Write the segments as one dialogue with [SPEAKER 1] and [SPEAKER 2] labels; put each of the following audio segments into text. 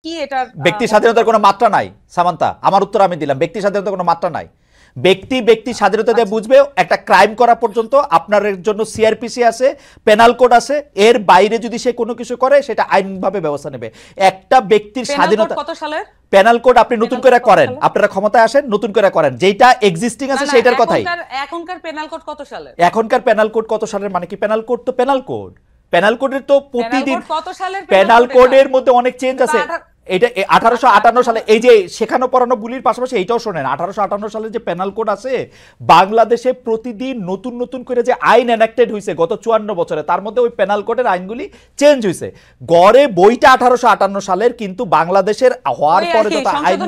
[SPEAKER 1] কি এটার
[SPEAKER 2] ব্যক্তি স্বাধীনতার কোনো মাত্রা নাই সামান্তা, আমার উত্তর আমি দিলাম, ব্যক্তি স্বাধীনতার কোনো মাত্রা নাই। ব্যক্তি স্বাধীনতা দিয়ে বুঝবে একটা ক্রাইম করা পর্যন্ত আপনার জন্য সিআরপিসি আছে, পেনাল কোড আছে, এর বাইরে যদি সে কোনো কিছু করে সেটা আইনভাবে ব্যবস্থা নেবে। একটা ব্যক্তির স্বাধীনতা
[SPEAKER 1] কত সালের
[SPEAKER 2] পেনাল কোড আপনি নতুন করে করেন, আপনারা ক্ষমতায় আসেন নতুন করে করেন, যেটা এক্সিস্টিং আছে সেটার কথাই।
[SPEAKER 1] এখনকার পেনাল কোড কত সালের?
[SPEAKER 2] এখনকার পেনাল কোড কত সালের মানে কি? পেনাল কোড তো পেনাল কোড, পেনাল কোডের তো প্রতিদিন
[SPEAKER 1] কত সালের
[SPEAKER 2] পেনাল কোডের মধ্যে অনেক চেঞ্জ আছে। এটা 1858 সালে, এই যে শেখানো পড়ানো বুলির পাশাপাশি এইটাও শোনেন, 1858 সালে যে পেনাল কোড আছে, বাংলাদেশে প্রতিদিন নতুন নতুন করে যে আইন এনাক্টেড হয়েছে গত 54 বছরে, তার মধ্যে ওই পেনাল কোডের আইনগুলি চেঞ্জ হয়েছে। গড়ে বইটা 1858 সালের, কিন্তু বাংলাদেশের হওয়ার পরে যত আইন,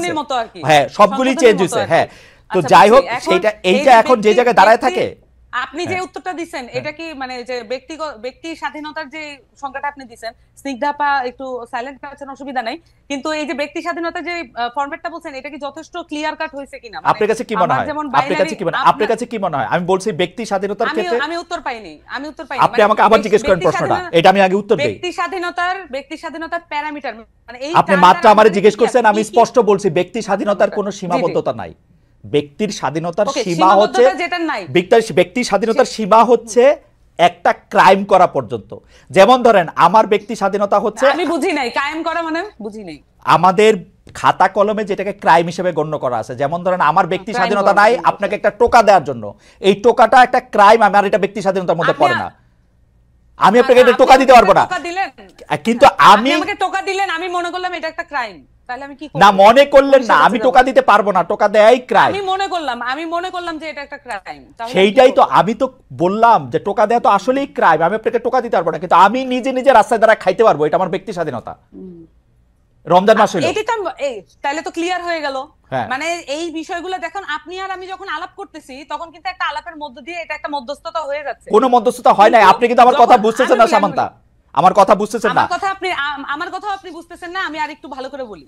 [SPEAKER 2] হ্যাঁ সবগুলি চেঞ্জ হয়েছে। হ্যাঁ, তো যাই হোক, এইটা এখন যে জায়গায় দাঁড়ায় থাকে।
[SPEAKER 1] আপনি যে উত্তরটা দিচ্ছেন এটা কি মানে যে ব্যক্তি স্বাধীনতার যে সংজ্ঞাটা আপনি দিচ্ছেন, স্নিগ্ধাপা একটু সাইলেন্ট আছেন, অসুবিধা নাই, কিন্তু এই যে ব্যক্তি স্বাধীনতার যে ফরম্যাটটা বলছেন এটা কি যথেষ্ট ক্লিয়ার কাট হয়েছে কিনা?
[SPEAKER 2] আপনার কাছে কি মনে হয়? আপনার কাছে কি মনে হয়? আমি বলছি ব্যক্তি স্বাধীনতার ক্ষেত্রে
[SPEAKER 1] আমি উত্তর পাইনি।
[SPEAKER 2] আপনি আমাকে আবার জিজ্ঞেস করেন প্রশ্নটা, এটা আমি আগে উত্তর দেই।
[SPEAKER 1] ব্যক্তি স্বাধীনতার প্যারামিটার মানে এই
[SPEAKER 2] আপনি মাত্র আমারে জিজ্ঞেস করছেন, আমি স্পষ্ট বলছি ব্যক্তি স্বাধীনতার কোনো সীমাবদ্ধতা নাই। ব্যক্তির স্বাধীনতার সীমা হচ্ছে, ব্যক্তি স্বাধীনতার সীমা হচ্ছে একটা ক্রাইম করা পর্যন্ত। যেমন ধরেন আমার ব্যক্তি স্বাধীনতা হচ্ছে,
[SPEAKER 1] আমি বুঝি নাই ক্রাইম করা মানে, বুঝি নাই
[SPEAKER 2] আমাদের খাতা কলমে যেটাকে ক্রাইম হিসেবে গণ্য করা আছে। যেমন ধরেন আমার ব্যক্তি স্বাধীনতা নাই আপনাকে একটা টোকা দেওয়ার জন্য, এই টোকাটা একটা ক্রাইম, আমার এটা ব্যক্তি স্বাধীনতার মধ্যে পড়ে না। আমি আপনাকে এটা টোকা দিতে পারবো না, কিন্তু আমি
[SPEAKER 1] আমাকে টোকা দিলেন, আমি মনে করলাম এটা একটা ক্রাইম, তাহলে আমি কি করব?
[SPEAKER 2] না, মনে করলেন না, আমি টোকা দিতে পারবো না, টোকা দেয়াই ক্রাইম।
[SPEAKER 1] আমি মনে করলাম যে এটা একটা ক্রাইম,
[SPEAKER 2] সেইটাই তো আমি তো বললাম যে টোকা দেয়া তো আসলেই ক্রাইম, আমি আপনাকে টোকা দিতে পারবো না, কিন্তু আমি নিজে নিজে রাস্তায় দ্বারা খাইতে পারবো, এটা আমার ব্যক্তি স্বাধীনতা। রমজান মাস হলো,
[SPEAKER 1] এটা তো তাহলে তো ক্লিয়ার হয়ে গেল। মানে এই বিষয়গুলো দেখুন, আপনি আর আমি যখন আলাপ করতেছি তখন কিন্তু একটা আলাপের মধ্য দিয়ে এটা একটা মধ্যস্থতা হয়ে যাচ্ছে।
[SPEAKER 2] কোনো মধ্যস্থতা হয় নাই, আপনি কিন্তু আমার কথা বুঝতেছেন না সামান্তা, আমার কথা বুঝতেছেন না।
[SPEAKER 1] আমার কথা আপনি বুঝতেছেন না, আমি আর একটু ভালো করে বলি।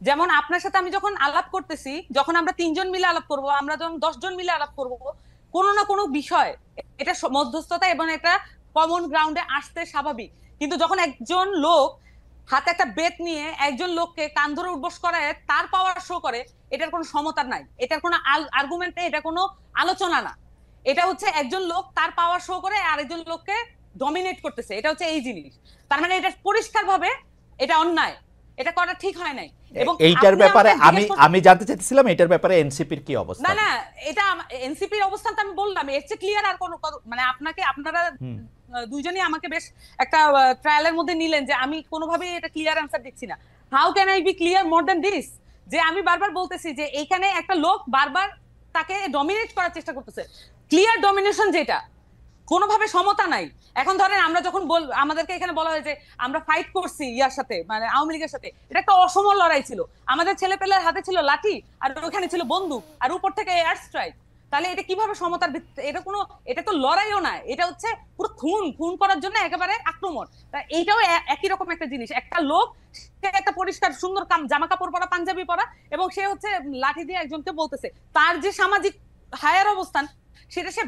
[SPEAKER 1] যেমন আপনার সাথে আমি যখন আলাপ করতেছি, যখন আমরা 3 জন মিলে আলাপ করব, আমরা যখন 10 জন মিলে আলাপ করব, কোনো না কোনো বিষয় এটা মধ্যস্থতা এবং এটা কমন গ্রাউন্ডে আসতে স্বাভাবিক। কিন্তু যখন একজন লোক হাতে একটা বেত নিয়ে একজন লোককে কান ধরে উঠবস করায় তার পাওয়ার শো করে, এটার কোনো সমতা নাই, এটার কোনো আর্গুমেন্ট নেই, এটা কোনো আলোচনা না। এটা হচ্ছে একজন লোক তার পাওয়ার শো করে আরেকজন লোককে ডমিনেট করতেছে, এটা হচ্ছে এই জিনিস। তার মানে এটা পরিষ্কার ভাবে এটা অন্যায়, এটা করা ঠিক হয় নাই। এবং
[SPEAKER 2] এইটার ব্যাপারে আমি জানতে চাইছিলাম এটার ব্যাপারে এনসিপির কি অবস্থা?
[SPEAKER 1] না এটা এনসিপির অবস্থান তো আমি বললাম, এর চেয়ে ক্লিয়ার আর কোনো মানে আপনারা দুইজনই আমাকে বেশ একটা ট্রায়ালের মধ্যে নিলেন যে আমি কোনোভাবেই এটা ক্লিয়ার অ্যানসার দিচ্ছি না। How can I be clear more than this? যে আমি বারবার বলতেছি যে এইখানে একটা লোক বারবার তাকে ডমিনেট করার চেষ্টা করতেছে, ক্লিয়ার ডমিনেশন, যেটা কোনোভাবে সমতা নাই। এখন ধরেন আমরা যখন আমাদেরকে এখানে বলা হয় যে আমরা ফাইট করছি ইয়ার সাথে, মানে আওয়ামী লীগের সাথে, এটা একটা অসম লড়াই ছিল, আমাদের ছেলেপেলের হাতে ছিল লাঠি আর ওখানে ছিল বন্দুক আর উপর থেকে এয়ার স্ট্রাইক, তাহলে এটা কিভাবে সমতার ভিত্তিতে? এটা তো লড়াইও না, এটা হচ্ছে পুরো খুন করার জন্য একেবারে আক্রমণ। এইটাও একই রকম একটা জিনিস, একটা লোক সে একটা পরিষ্কার সুন্দর জামা কাপড় পরা, পাঞ্জাবি পরা, এবং সে হচ্ছে লাঠি দিয়ে একজনকে বলতেছে, তার যে সামাজিক হায়ার অবস্থান সেটা সে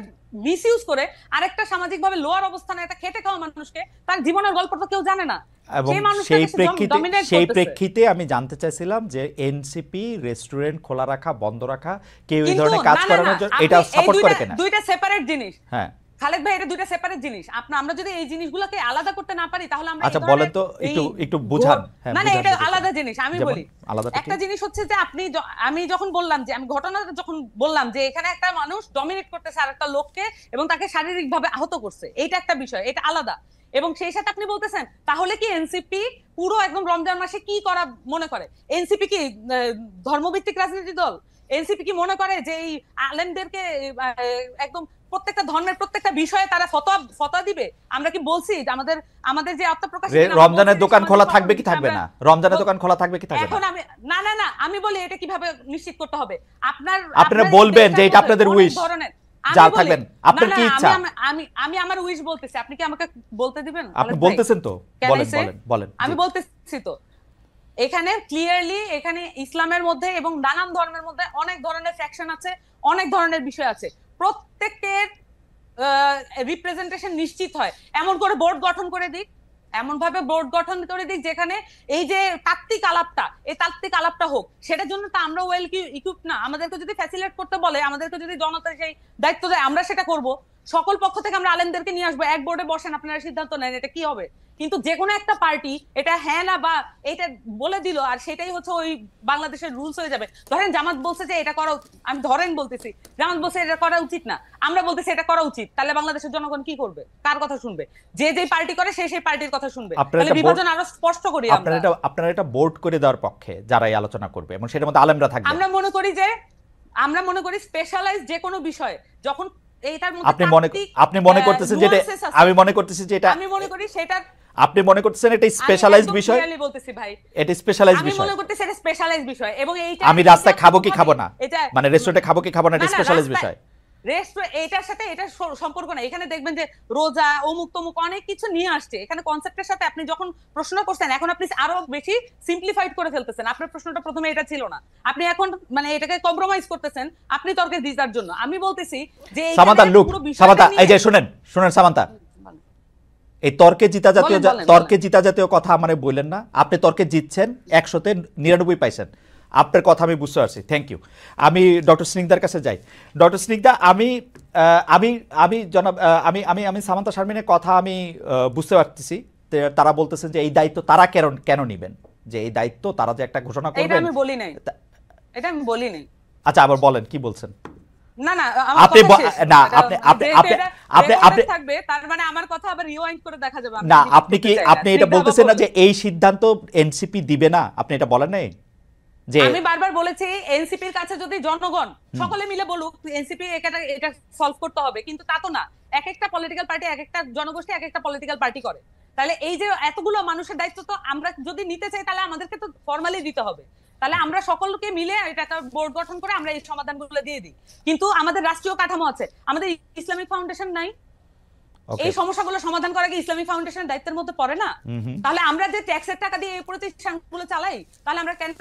[SPEAKER 1] মিসইউজ করে আরেকটা সামাজিক ভাবে লোয়ার অবস্থানে একটা খেটে খাওয়া মানুষকে, তার জীবনের গল্প তো কেউ জানে না।
[SPEAKER 2] এবং সেই প্রেক্ষিতে আমি জানতে চাইছিলাম যে এনসিপি রেস্টুরেন্ট খোলা রাখা, বন্ধ রাখা, কেউ এই ধরনের কাজ করানোর জন্য এটা সাপোর্ট করে কিনা?
[SPEAKER 1] দুইটা সেপারেট জিনিস।
[SPEAKER 2] হ্যাঁ
[SPEAKER 1] খালেদ ভাই, এটা দুইটা সেপারেট জিনিস। আমরা যদি এই জিনিসগুলোকে আলাদা করতে না পারি তাহলে আমরা,
[SPEAKER 2] আচ্ছা বলেন তো, একটু বুঝান।
[SPEAKER 1] মানে এটা আলাদা জিনিস। আমি বলি, একটা জিনিস হচ্ছে যে আমি যখন বললাম যে আমি ঘটনাটা যখন বললাম যে এখানে একটা মানুষ ডমিনেট করতেছে আরেকটা লোককে এবং তাকে শারীরিকভাবে আহত করছে, এইটা একটা বিষয়, এটা আলাদা। এবং সেই সাথে আপনি বলতেছেন তাহলে কি এনসিপি পুরো একদম রমজান মাসে কি করা মনে করে? এনসিপি কি ধর্মভিত্তিক রাজনীতি দল? এনসিপি কি মনে করে যে এই আলেমদেরকে একদম প্রত্যেকটা ধর্মের প্রত্যেকটা বিষয়ে তারা ফতোয়া দিবে? আমরা কি বলছি যে আমাদের যে আত্মপ্রকাশ,
[SPEAKER 2] রমজানের দোকান খোলা থাকবে কি থাকবে না? রমজানের দোকান খোলা থাকবে কি থাকবে না?
[SPEAKER 1] এখন আমি না আমি বলি এটা কিভাবে নিশ্চিত করতে হবে?
[SPEAKER 2] আপনারা বলবেন যে এটা আপনাদের উইশ, যা থাকবেন আপনার কি ইচ্ছা।
[SPEAKER 1] আমি আমার উইশ বলতেছি, আপনি কি আমাকে বলতে দিবেন?
[SPEAKER 2] আপনি বলতেছেন তো, বলেন।
[SPEAKER 1] আমি বলতেছি তো, এখানে ক্লিয়ারলি এখানে ইসলামের মধ্যে এবং নানান ধর্মের মধ্যে অনেক ধরনের ফ্যাকশন আছে, অনেক ধরনের বিষয় আছে, প্রত্যেকের রিপ্রেজেন্টেশন নিশ্চিত হয়। এমন করে বোর্ড গঠন করে দিক, এমন ভাবে বোর্ড গঠন করে দিক যেখানে এই যে তাত্ত্বিক আলাপটা হোক, সেটার জন্য তো আমরা ওয়েল ইকুইপ না। আমাদেরকে যদি ফ্যাসিলিটেট করতে বলে, আমাদেরকে যদি জনতা সেই দায়িত্ব দেয়, আমরা সেটা করব। সকল পক্ষ থেকে আমরা আলেমদেরকে নিয়ে আসবো, এক বোর্ডে বসেন, আপনারা সিদ্ধান্ত নেন এটা কি হবে। কিন্তু যে কোনো একটা পার্টি এটা হ্যাঁ না বা এটা বলে দিল, আর সেটাই হচ্ছে ওই বাংলাদেশের রুলস হয়ে যাবে। ধরেন জামাত বলছে যে এটা করা, আমি ধরেন বলতেছি জামাত বলছে এটা করা উচিত না, আমরা বলতেছি এটা করা উচিত, তাহলে বাংলাদেশের জনগণ কি করবে? কার কথা শুনবে? যে যে পার্টি করে সেই পার্টির কথা শুনবে। তাহলে বিভাজন আরো স্পষ্ট করি আমরা।
[SPEAKER 2] আপনারা এটা বোর্ড করে দেওয়ার পক্ষে যারাই আলোচনা করবে এবং সেটার মধ্যে আলেমরা থাকবে।
[SPEAKER 1] আমরা মনে করি স্পেশালাইজ যে কোনো বিষয় যখন এইটার মধ্যে
[SPEAKER 2] আপনি মনে করতেছেন যে আমি মনে করতেছি যে এটা,
[SPEAKER 1] আমি মনে করি সেটা
[SPEAKER 2] আপনি মনে করতেছেন এটা স্পেশালাইজড বিষয়।
[SPEAKER 1] আমি বলতেছি ভাই
[SPEAKER 2] এটা স্পেশালাইজড বিষয়।
[SPEAKER 1] আমি মনে করতেছি এটা স্পেশালাইজড বিষয় এবং এইটা
[SPEAKER 2] আমি রাস্তায় খাবো কি খাবো না, মানে রেস্টুরেন্টে খাবো কি খাবো না, এটা স্পেশালাইজড বিষয়।
[SPEAKER 1] এটার সাথে এটা সম্পর্ক না। এখানে দেখবেন যে রোজা অমুক তমুক অনেক কিছু নিয়ে আসছে এখানে কনসেপ্টের সাথে। আপনি যখন প্রশ্ন করছেন এখন আপনি আরো বেশি সিম্পলিফাইড করে ফেলতেছেন। আপনার প্রশ্নটা প্রথমে এটা ছিল না, আপনি এখন মানে এটাকে কম্প্রোমাইজ করতেছেন আপনি তর্কে জিতার জন্য। আমি বলতেছি যে
[SPEAKER 2] সামান্তা লুক, সামান্তা এই যে শুনেন সামান্তা, এই তর্কে জিতা জাতীয় কথা মানে বললেন না। আপনি তর্কে জিতছেন, 100-তে 99 পাইছেন। আপনার কথা আমি বুঝতে পারছি, থ্যাংক ইউ। আমি ডক্টর স্নিগ্ধার কাছে যাই। ডক্টর স্নিগ্ধা, আমি জনাব আমি সামান্তা শারমিনের কথা আমি বুঝতে পারতেছি। তারা বলতেছেন যে এই দায়িত্ব তারা কেন নেবেন, যে এই দায়িত্ব তারা যে একটা ঘোষণা করবেন।
[SPEAKER 1] এটা আমি বলি নাই।
[SPEAKER 2] আচ্ছা, আবার বলেন কি বলছেন।
[SPEAKER 1] না
[SPEAKER 2] আপনি
[SPEAKER 1] থাকবে, তার মানে আমার কথা আবার রিওয়াইন্ড করে দেখা যাবে
[SPEAKER 2] না। আপনি এটা বলতেছেন না যে এই সিদ্ধান্ত এনসিপি দিবে না, আপনি এটা বলেন নাই?
[SPEAKER 1] আমি বারবার বলেছি এনসিপির কাছে যদি জনগণ সকলে মিলে বলুক এনসিপি এটা সলভ করতে হবে, কিন্তু তা তো না। এক একটা পলিটিক্যাল পার্টি, এক একটা জনগোষ্ঠী এক একটা পলিটিক্যাল পার্টি করে। তাহলে এই যে এতগুলো মানুষের দায়িত্ব তো আমরা যদি নিতে চাই তাহলে আমাদেরকে তো ফর্মালি দিতে হবে। তাহলে আমরা সকলকে মিলে এটা একটা বোর্ড গঠন করে আমরা এই সমাধানগুলো দিয়ে দিই। কিন্তু আমাদের রাষ্ট্রীয় কাঠামো আছে, আমাদের ইসলামিক ফাউন্ডেশন নাই। এই সমস্যাগুলো সমাধান করা কি ইসলামিক ফাউন্ডেশনের দায়িত্বের মধ্যে পড়ে না? তাহলে আমরা যে ট্যাক্সের টাকা দিয়ে এই প্রতিষ্ঠানগুলো চালাই, তাহলে আমরা কেন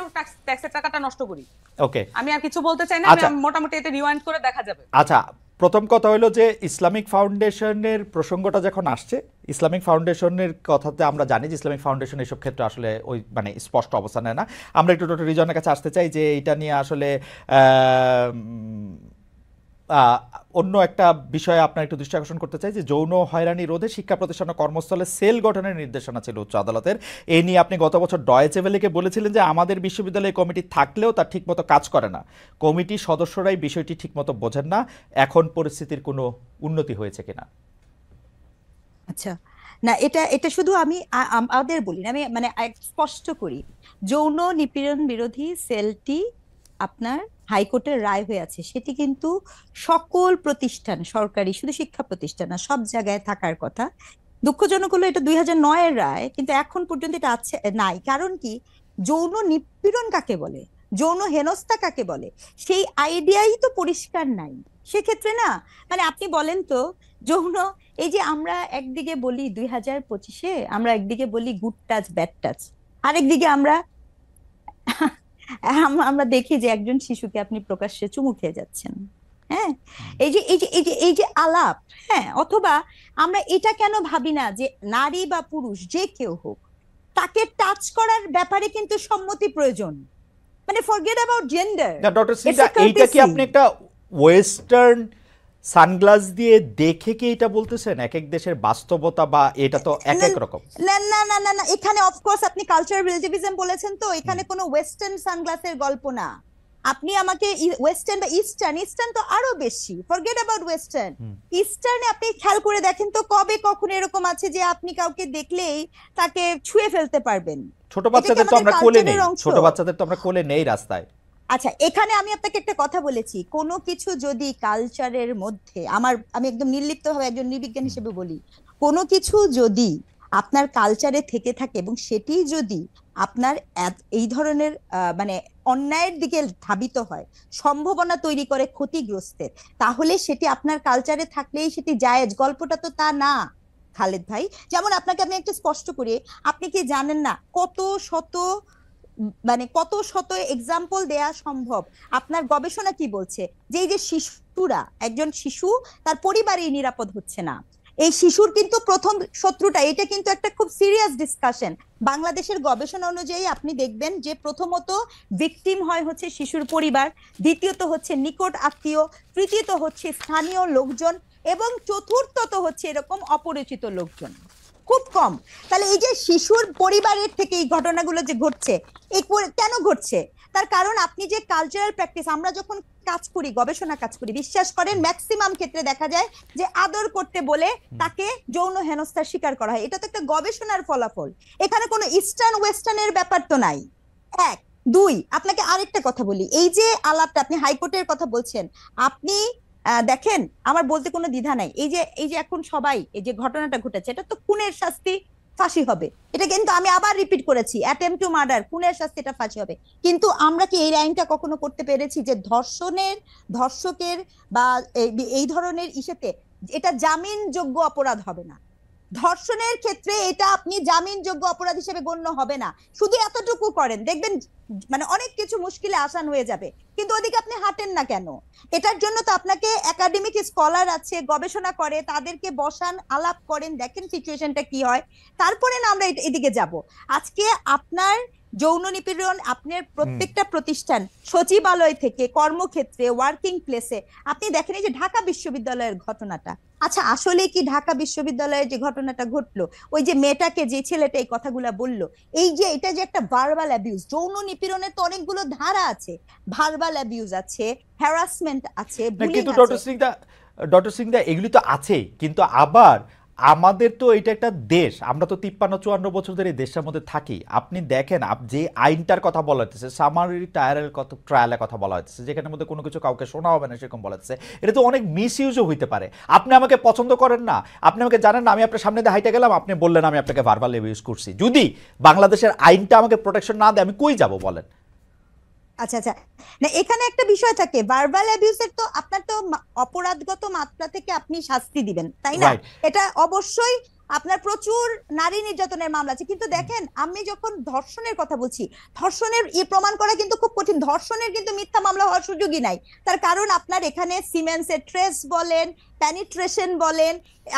[SPEAKER 1] ট্যাক্সের টাকাটা নষ্ট করি?
[SPEAKER 2] ওকে,
[SPEAKER 1] আমি আর কিছু বলতে চাই না, আমি মোটামুটি এটা রিওয়াইন্ড করে দেখা যাবে।
[SPEAKER 2] আচ্ছা, প্রথম কথা হলো যে ইসলামিক ফাউন্ডেশনের প্রসঙ্গটা যখন আসছে, ইসলামিক ফাউন্ডেশনের কথাতে আমরা জানি যে ইসলামিক ফাউন্ডেশন এসব ক্ষেত্রে আসলে ওই মানে স্পষ্ট অবস্থান নেয় না। আমরা একটু ডক্টর রিজনের কাছে আসতে চাই যে এটা নিয়ে আসলে অন্য একটা বিষয়ে আপনার একটু দৃষ্টি আকর্ষণ করতে চাই যে যৌন হয়রানি রোধে শিক্ষা প্রতিষ্ঠান ও কর্মস্থলে সেল গঠনের নির্দেশনা ছিল উচ্চ আদালতের। এই নিয়ে আপনি গত বছর ডয়েচে ভেলেকে বলেছিলেন যে আমাদের বিশ্ববিদ্যালয়ে কমিটি থাকলেও তা ঠিকমতো কাজ করে না, কমিটি সদস্যরাই বিষয়টি ঠিকমতো বোঝেন না। এখন পরিস্থিতির কোনো উন্নতি হয়েছে কিনা?
[SPEAKER 3] আচ্ছা, না এটা শুধু আমি আমাদের বলি না, আমি মানে স্পষ্ট করি, যৌন নিপীড়ন বিরোধী সেলটি আপনার হাইকোর্টের রায় হয়ে আছে, সেটি কিন্তু সকল প্রতিষ্ঠান, সরকারি শুধু শিক্ষা প্রতিষ্ঠান না, সব জায়গায় থাকার কথা। দুঃখজনক হলো এটা 2009-এর রায়, কিন্তু এখন পর্যন্ত এটা আছে নাই। কারণ কি, যৌন নিপীড়ন কাকে বলে, যৌন হেনস্থা কাকে বলে, সেই আইডিয়াই তো পরিষ্কার নাই। সেক্ষেত্রে না মানে আপনি বলেন তো, যৌন এই যে আমরা একদিকে বলি 2025-এ আমরা একদিকে বলি গুড টাচ ব্যাড টাচ, আরেকদিকে আমরা দেখি যে একজন শিশুকে আপনি প্রকাশ্যে চুমু খেয়ে যাচ্ছেন। হ্যাঁ, এই যে আলাপ, হ্যাঁ, অথবা আমরা এটা কেন ভাবি না যে নারী বা পুরুষ যে কেউ হোক তাকে টাচ করার ব্যাপারে কিন্তু সম্মতি প্রয়োজন, মানে forget about gender.
[SPEAKER 2] Doctor Sinha, এইটা কি আপনি একটা ওয়েস্টার্ন সানগ্লাস দিয়ে দেখে কি এটা বলতেছেন? এক এক দেশের বাস্তবতা বা এটা তো এক এক রকম।
[SPEAKER 3] না না না না না, এখানে অফকোর্স আপনি কালচারাল রিলেটিভিজম বলেছেন, তো এখানে কোনো ওয়েস্টার্ন সানগ্লাসের গল্প না। আপনি আমাকে ওয়েস্টার্ন বা ইস্টার্ন তো আরো বেশি, ফরগেট অ্যাবাউট ওয়েস্টার্ন। ইস্টার্নে আপনি খেয়াল করে দেখেন তো কবে কখন এরকম আছে যে আপনি কাউকে দেখলেই তাকে ছুঁয়ে ফেলতে পারবেন?
[SPEAKER 2] ছোট বাচ্চাদের তো আমরা কোলে নেই, ছোট বাচ্চাদের তো আমরা কোলে নেই রাস্তায়।
[SPEAKER 3] আচ্ছা, এখানে আমি আপনাকে একটা কথা বলেছি, কোনো কিছু যদি কালচারের মধ্যে, আমি একদম নির্লিপ্তভাবে একজন নির্বিজ্ঞান হিসেবে বলি, কোনো কিছু যদি আপনার কালচারে থেকে থাকে এবং সেটি যদি আপনার এই ধরনের মানে অন্যায়ের দিকে ধাবিত হয়, সম্ভাবনা তৈরি করে ক্ষতিগ্রস্তের, তাহলে সেটি আপনার কালচারে থাকলেই সেটি জায়েজ। গল্পটা তো তা না খালেদ ভাই। যেমন আপনাকে আমি একটা স্পষ্ট করি, আপনি কি জানেন না কত শত এক্সাম্পল দেয়া সম্ভব? আপনার গবেষণা কি বলছে যে এই যে শিশুরা, একজন শিশু তার পরিবারেই নিরাপদ হচ্ছে না, এই শিশুর কিন্তু প্রথম শত্রুটা, এটা কিন্তু একটা খুব সিরিয়াস ডিসকাশন। বাংলাদেশের গবেষণা অনুযায়ী আপনি দেখবেন যে প্রথমত ভিকটিম হয় হচ্ছে শিশুর পরিবার, দ্বিতীয়ত হচ্ছে নিকট আত্মীয়, তৃতীয়ত হচ্ছে স্থানীয় লোকজন, এবং চতুর্থত হচ্ছে এরকম অপরিচিত লোকজন, খুব কম। তাহলে এই যে শিশুর পরিবারের থেকে এই ঘটনাগুলো যে ঘটছে, এই কেন ঘটছে? তার কারণ আপনি যে কালচারাল প্র্যাকটিস, আমরা যখন কাজ করি, গবেষণা কাজ করি, বিশ্বাস করেন ম্যাক্সিমাম ক্ষেত্রে দেখা যায় যে আদর করতে বলে তাকে যৌন হেনস্থার শিকার করা হয়। এটা তো একটা গবেষণার ফলাফল, এখানে কোনো ইস্টার্ন ওয়েস্টার্নের ব্যাপার তো নাই। এক, দুই, আপনাকে আরেকটা কথা বলি, এই যে আলাপটা আপনি হাইকোর্টের কথা বলছেন, আপনি দেখেন, আমার বলতে কোনো দ্বিধা নাই, এই যে এখন সবাই এই যে ঘটনাটা ঘটেছে, এটা তো খুনের শাস্তি, ফাঁসি হবে। এটা কিন্তু আমি আবার রিপিট করেছি, অ্যাটেম্পট টু মার্ডার, খুনের শাস্তি, এটা ফাঁসি হবে। কিন্তু আমরা কি এই আইনটা কখনো করতে পেরেছি যে ধর্ষকের বা এই ধরনের ইস্যুতে এটা জামিনযোগ্য অপরাধ হবে না? ধর্ষণের ক্ষেত্রে এটা আপনি জামিনযোগ্য অপরাধ হিসেবে গণ্য হবে না। শুধু এতটুকু করেন, দেখবেন মানে অনেক কিছু মুশকিলে আসান হয়ে যাবে। কিন্তু ওদিকে আপনি হাঁটেন না কেন? এটার জন্য তো আপনাকে একাডেমিক স্কলার আছে, গবেষণা করে, তাদেরকে বসান, আলাপ করেন, দেখেন সিচুয়েশনটা কি হয়, তারপরে না আমরা এদিকে যাব। আজকে আপনার যৌন নিপীড়ন, আপনার প্রত্যেকটা প্রতিষ্ঠান, সচিবালয় থেকে কর্মক্ষেত্রে, ওয়ার্কিং প্লেসে, আপনি দেখেন এই যে ঢাকা বিশ্ববিদ্যালয়ের ঘটনাটা, আচ্ছা আসলে কি ঢাকা বিশ্ববিদ্যালয়ের যে ঘটনাটা ঘটলো, ওই যে মেয়েটাকে, যে ছেলেটা এই কথাগুলা বললো, এই যে এটা যে একটা ভার্বাল অ্যাবিউজ, যৌন নিপীড়নের তো অনেকগুলো ধারা আছে, ভার্বাল অ্যাবিউজ আছে, হ্যারাসমেন্ট আছে, বুলিং
[SPEAKER 2] কিন্তু
[SPEAKER 3] আছে।
[SPEAKER 2] ডক্টর সিং দা এগুলি তো আছেই, কিন্তু আবার আমাদের তো এটা একটা দেশ, আমরা তো 53-54 বছর ধরে এই দেশের মধ্যে থাকি। আপনি দেখেন যে আইনটার কথা বলা হচ্ছে, সামারি ট্রায়ালের কথা বলা হচ্ছে, যেখানের মধ্যে কোনো কিছু কাউকে শোনা হবে না সেরকম বলা হচ্ছে, এটা তো অনেক মিস ইউজও হইতে পারে। আপনি আমাকে পছন্দ করেন না, আপনি আমাকে জানেন না, আমি আপনার সামনে দিয়ে হাইটে গেলাম, আপনি বললেন আমি আপনাকে ভার্বাল অ্যাবিউজ করছি, যদি বাংলাদেশের আইনটা আমাকে প্রোটেকশন না দেয় আমি কই যাব বলেন?
[SPEAKER 3] আচ্ছা আচ্ছা, না এখানে একটা বিষয় থাকে, ভার্বাল অ্যাবিউসের তো আপনার তো অপরাধগত মাত্রা থেকে আপনি শাস্তি দিবেন, তাই না? এটা অবশ্যই আপনার প্রচুর নারী নির্যাতনের মামলা আছে, কিন্তু দেখেন আমি যখন ধর্ষণের কথা বলছি, ধর্ষণের প্রমাণ করা কিন্তু খুব কঠিন। ধর্ষণের কিন্তু মিথ্যা মামলা হওয়ার সুযোগই নাই, তার কারণ আপনার এখানে সিমেন্সের ট্রেস বলেন, পেনিট্রেশন বলেন,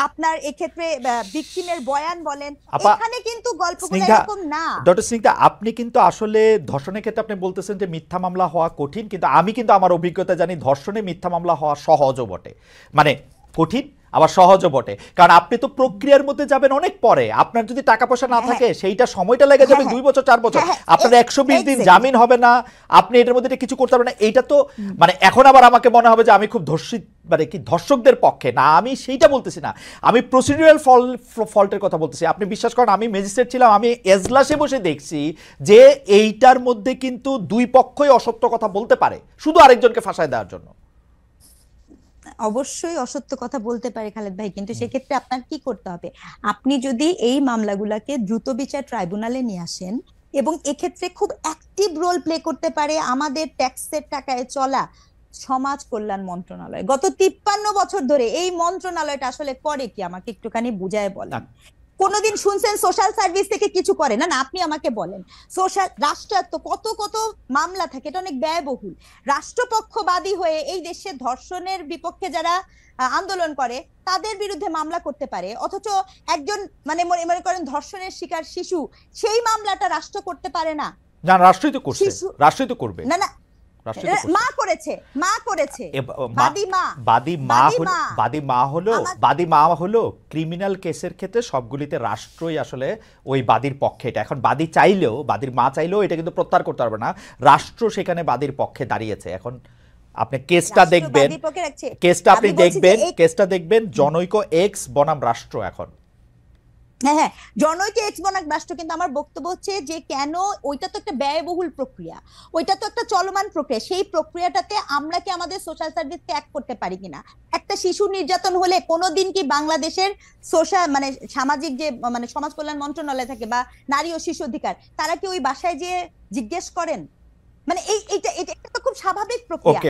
[SPEAKER 3] আপনার এক্ষেত্রে ভিকটিমের বয়ান বলেন, এখানে কিন্তু গল্পগুলো এরকম না।
[SPEAKER 2] ডক্টর সিংদা, আপনি কিন্তু আসলে ধর্ষণের ক্ষেত্রে আপনি বলতেছেন যে মিথ্যা মামলা হওয়া কঠিন, কিন্তু আমি কিন্তু আমার অভিজ্ঞতা জানি ধর্ষণে মিথ্যা মামলা হওয়া সহজও বটে, মানে কঠিন আবার সহজও বটে, কারণ আপনি তো প্রক্রিয়ার মধ্যে যাবেন অনেক পরে, আপনার যদি টাকা পয়সা না থাকে সেইটা সময়টা লেগে যাবে 2 বছর 4 বছর, আপনার 120 দিন জামিন হবে না, আপনি এটার মধ্যে কিছু করতে পারবেন না। এইটা তো মানে এখন আবার আমাকে মনে হবে যে আমি খুব ধর্ষিত, মানে কি ধর্ষকদের পক্ষে না, আমি সেইটা বলতেছি না, আমি প্রসিডিউরাল ফল্টের কথা বলতেছি। আপনি বিশ্বাস করেন, আমি ম্যাজিস্ট্রেট ছিলাম, আমি এজলাসে বসে দেখছি যে এইটার মধ্যে কিন্তু দুই পক্ষই অসত্য কথা বলতে পারে শুধু আরেকজনকে ফাঁসায় দেওয়ার জন্য।
[SPEAKER 3] অবশ্যই অসত্য কথা বলতে পারে খালেদ ভাই, কিন্তু সেক্ষেত্রে আপনার কি করতে হবে, আপনি যদি এই মামলাগুলোকে দ্রুত বিচার ট্রাইব্যুনালে নিয়ে আসেন, এবং এক্ষেত্রে খুব অ্যাক্টিভ রোল প্লে করতে পারে আমাদের ট্যাক্সের টাকায় চলা সমাজ কল্যাণ মন্ত্রণালয়। গত 53 বছর ধরে এই মন্ত্রণালয়টা আসলে করে কি, আমাকে একটুখানি বুঝায় বলেন। কোনোদিন শুনছেন সোশ্যাল সার্ভিস থেকে কিছু করে? না, আপনি আমাকে বলেন, সোশ্যাল রাষ্ট্রায়ত্ত কত কত মামলা থাকে, এটা অনেক ব্যয়বহুল। রাষ্ট্রপক্ষবাদী হয়ে এই দেশে ধর্ষণের বিপক্ষে যারা আন্দোলন করে তাদের বিরুদ্ধে মামলা করতে পারে, অথচ একজন মানে মনে করেন ধর্ষণের শিকার শিশু, সেই মামলাটা রাষ্ট্র করতে পারে না।
[SPEAKER 2] না, রাষ্ট্রই তো করছে, রাষ্ট্রই তো করবে।
[SPEAKER 3] না না, মা করেছে,
[SPEAKER 2] বাদী মা হলো ক্রিমিনাল কেসের ক্ষেত্রে সবগুলিতে রাষ্ট্রই আসলে ওই বাদীর পক্ষে। এটা এখন বাদী চাইলেও, বাদীর মা চাইলেও এটা কিন্তু প্রত্যাহার করতে পারবে না, রাষ্ট্র সেখানে বাদীর পক্ষে দাঁড়িয়েছে। এখন আপনি কেসটা দেখবেন জনৈক এক্স বনাম রাষ্ট্র। এখন
[SPEAKER 3] হ্যাঁ, জনৈক এক্স বনাম রাষ্ট্র, কিন্তু আমার বক্তব্য হচ্ছে যে কেন ওইটা তো একটা ব্যয়বহুল প্রক্রিয়া, ওইটা তো একটা চলমান প্রক্রিয়া, সেই প্রক্রিয়াটাতে আমরা কি আমাদের সোশ্যাল সার্ভিস ত্যাগ করতে পারি কিনা? একটা শিশু নির্যাতন হলে কোনোদিন কি বাংলাদেশের সোশ্যাল মানে সামাজিক যে মানে সমাজ কল্যাণ মন্ত্রণালয় থাকে বা নারী ও শিশু অধিকার, তারা কি ওই বাসায় যে জিজ্ঞেস করেন? মানে এটা তো খুব স্বাভাবিক প্রক্রিয়া।